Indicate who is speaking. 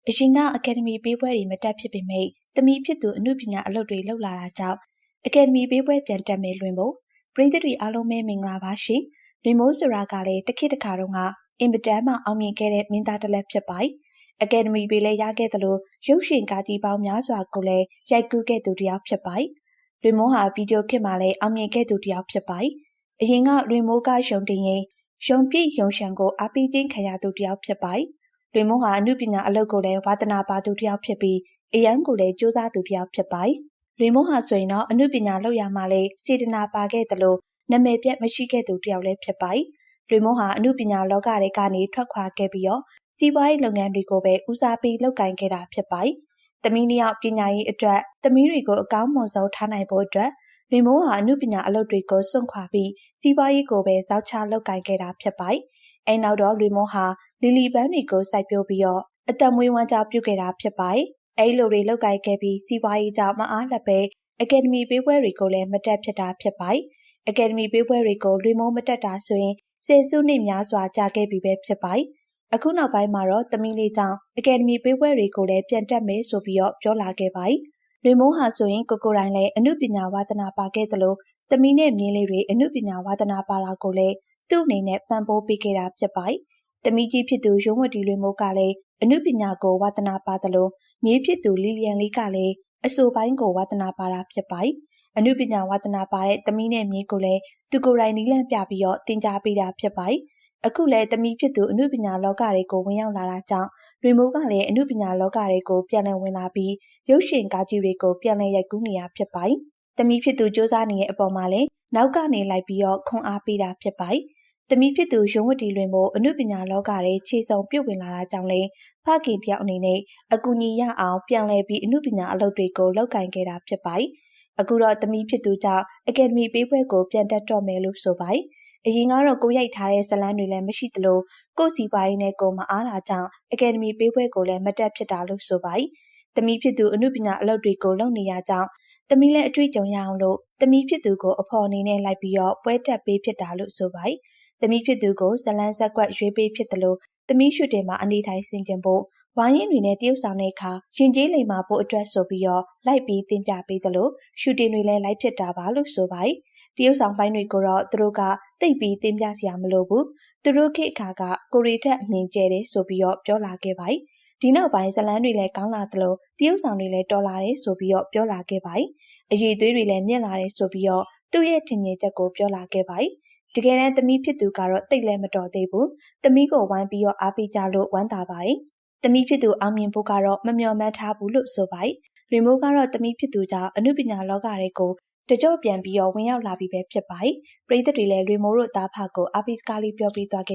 Speaker 1: အရင်ကအကယ်ဒမီပေးပွဲတွေမတက်ဖြစ်ပေမဲ့သမီးဖြစ်သူအမှုပညာအလုပ်တွေလုပ်လာတာကြောင့်အကယ်ဒမီပေးပွဲပြန်တက်မယ်လွင်ဖို့ပရိသတ်တွေအားလုံးပဲမင်္ဂလာပါရှင်။လွင်မိုးဆိုတာကလည်းတစ်ခေတ်တစ်ခါတုန်းကအင်မတန်မှအောင်မြင်ခဲ့တဲ့မင်းသားတစ်လက်ဖြစ်ပါတယ်။အကယ်ဒမီပေးလည်းရခဲ့သလိုရုပ်ရှင်ကားကြီးပေါင်းများစွာကိုလည်းရိုက်ကူးခဲ့သူတစ်ယောက်ဖြစ်ပါတယ်။လွင်မိုးဟာဗီဒီယိုခေတ်မှာလည်းအောင်မြင်ခဲ့သူတစ်ယောက်ဖြစ်ပါတယ်။အရင်ကလွင်မိုးကရုံတင်ရင်ရုံပြည့်ရုံရှံကိုအားပေးခြင်းခံရသူတစ်ယောက်ဖြစ်ပါတယ်။လွင်မိုးဟာအမှုပညာအလုပ်ကိုလည်းဝါသနာပါသူတစ်ယောက်ဖြစ်ပြီးအရန်ကိုလည်းစူးစမ်းသူတစ်ယောက်ဖြစ်ပါတယ်။လွင်မိုးဟာဆိုရင်တော့အမှုပညာလုပ်ရမှလည်းစေတနာပါခဲ့သလိုနာမည်ပြတ်မရှိခဲ့သူတစ်ယောက်လည်းဖြစ်ပါတယ်။လွင်မိုးဟာအမှုပညာလောကတွေကနေထွက်ခွာခဲ့ပြီးတော့စီးပွားရေးလုပ်ငန်းတွေကိုပဲဦးစားပေးလုပ်ကိုင်ခဲ့တာဖြစ်ပါတယ်။သမီးနှစ်ယောက်ပညာရေးအတွက်သမီးတွေကိုအကောင်းမွန်ဆုံးထားနိုင်ဖို့အတွက်လွင်မိုးဟာအမှုပညာအလုပ်တွေကိုစွန့်ခွာပြီးစီးပွားရေးကိုပဲစောက်ချလုပ်ကိုင်ခဲ့တာဖြစ်ပါတယ်။အဲနောက်တော့လွင်မိုးဟာလီလီပန်းတွေကိုစိုက်ပျိုးပြီးတော့အသက်မွေးဝမ်းကြောင်းပြုခဲ့တာဖြစ်ပါတယ်။အဲဒီလိုတွေလုပ်ကိုင်ခဲ့ပြီးစီးပွားရေးကြောင့်မအားလက်ပဲအကယ်ဒမီပေးပွဲတွေကိုလည်းမတက်ဖြစ်တာဖြစ်ပါတယ်။အကယ်ဒမီပေးပွဲတွေကိုလွင်မိုးမတက်တာဆိုရင်ဆယ်စုနှစ်များစွာကြာခဲ့ပြီပဲဖြစ်ပါတယ်။အခုနောက်ပိုင်းမှာတော့သမီးလေးကြောင့်အကယ်ဒမီပေးပွဲတွေကိုလည်းပြန်တက်မယ်ဆိုပြီးတော့ပြောလာခဲ့ပါတယ်။လွင်မိုးဟာဆိုရင်ကိုတိုင်းလည်းအမှုပညာဝါသနာပါခဲ့သလိုသမီးနဲ့မြင်းလေးတွေအမှုပညာဝါသနာပါတာကိုလည်းသူ့အနေနဲ့ပံ့ပိုးပေးခဲ့တာဖြစ်ပါတယ်။သမီးကြီးဖြစ်သူရုံးဝတီလွင်မိုးကလည်းအမှုပညာကိုဝါသနာပါသလိုမြေးဖြစ်သူလီလီယန်လေးကလည်းအဆိုပိုင်းကိုဝါသနာပါတာဖြစ်ပါတယ်။အမှုပညာဝါသနာပါတဲ့သမီးနဲ့မြေးကိုလည်းသူကိုယ်တိုင်နီးလန့်ပြပြီးတော့တင် जा ပေးတာဖြစ်ပါတယ်။အခုလည်းသမီးဖြစ်သူအမှုပညာလောကတွေကိုဝင်ရောက်လာတာကြောင့်လွင်မိုးကလည်းအမှုပညာလောကတွေကိုပြန်လည်ဝင်လာပြီးရုပ်ရှင်ကားကြီးတွေကိုပြန်လည်ရိုက်ကူးနေရဖြစ်ပါတယ်။သမီးဖြစ်သူစူးစမ်းနေတဲ့အပေါ်မှာလည်းနောက်ကနေလိုက်ပြီးတော့ခွန်အားပေးတာဖြစ်ပါတယ်။သမီးဖြစ်သူရုံးဝတီလွင်မိုးအမှုပညာလောကတွေခြေစုံပြုတ်ဝင်လာတာကြောင့်လည်းဖခင်တယောက်အနေနဲ့အကူအညီရအောင်ပြန်လည်ပြီးအမှုပညာအလုပ်တွေကိုလုပ်ကိုင်ခဲ့တာဖြစ်ပါတယ်။အခုတော့သမီးဖြစ်သူကြောင့်အကယ်ဒမီပေးပွဲကိုပြန်တက်တော့မယ်လို့ဆိုပါတယ်။အရင်ကတော့ကိုရိုက်ထားတဲ့ဇာတ်လမ်းတွေလည်းမရှိသလိုကိုစီပွားရေးနဲ့ကိုမအားတာကြောင့်အကယ်ဒမီပေးပွဲကိုလည်းမတက်ဖြစ်တာလို့ဆိုပါတယ်။သမီးဖြစ်သူအမှုပညာအလုပ်တွေကိုလုပ်နေရကြောင်းသမီးလည်းအတွေ့အကြုံရအောင်လို့သမီးဖြစ်သူကိုအဖော်အနေနဲ့လိုက်ပြီးတော့ပွဲတက်ပေးဖြစ်တာလို့ဆိုပါတယ်။သမီးဖြစ်သူကိုဇလန်းဇက်ကွက်ရွေးပေးဖြစ်တယ်လို့သမီးရှုတင်မှာအနေထိုင်ဆင်ခြင်ဖို့ဝိုင်းရင်တွေနဲ့တရုပ်ဆောင်တဲ့အခါရင်ကျေးလိမ်မာဖို့အတွက်ဆိုပြီးတော့လိုက်ပြီးတင်ပြပေးတယ်လို့ရှုတင်တွေလည်းလိုက်ဖြစ်တာပါလို့ဆိုပါတယ်။တရုပ်ဆောင်ပိုင်းတွေကိုတော့သူတို့ကတိတ်ပြီးတင်ပြစရာမလိုဘူး။သူတို့ခေတ်အခါကကိုရီထက်အနှင်ကျဲတယ်ဆိုပြီးတော့ပြောလာခဲ့ပါတယ်။ဒီနောက်ပိုင်းဇလန်းတွေလည်းကောင်းလာသလိုတရုပ်ဆောင်တွေလည်းတော်လာတယ်ဆိုပြီးတော့ပြောလာခဲ့ပါတယ်။အရေးသွေးတွေလည်းမြင့်လာတယ်ဆိုပြီးတော့သူ့ရဲ့ထင်မြင်ချက်ကိုပြောလာခဲ့ပါတယ်။တကယ်တမ်းသမီးဖြစ်သူကတော့တိတ်လည်းမတော်သေးဘူး။သမီးကိုဝိုင်းပြီးတော့အားပေးကြလို့ဝမ်းသာပါတယ်။သမီးဖြစ်သူအောင်မြင်ဖို့ကတော့မမျှော်မှန်းထားဘူးလို့ဆိုပါတယ်။လွင်မိုးကတော့သမီးဖြစ်သူကြောင့်အမှုပညာလောကတွေကိုတကြော့ပြန်ပြီးတော့ဝင်ရောက်လာပြီပဲဖြစ်ပါတယ်။ပရိသတ်တွေလည်းလွင်မိုးတို့သားဖကိုအားပေးစကားလေးပြောပေးသွားခဲ့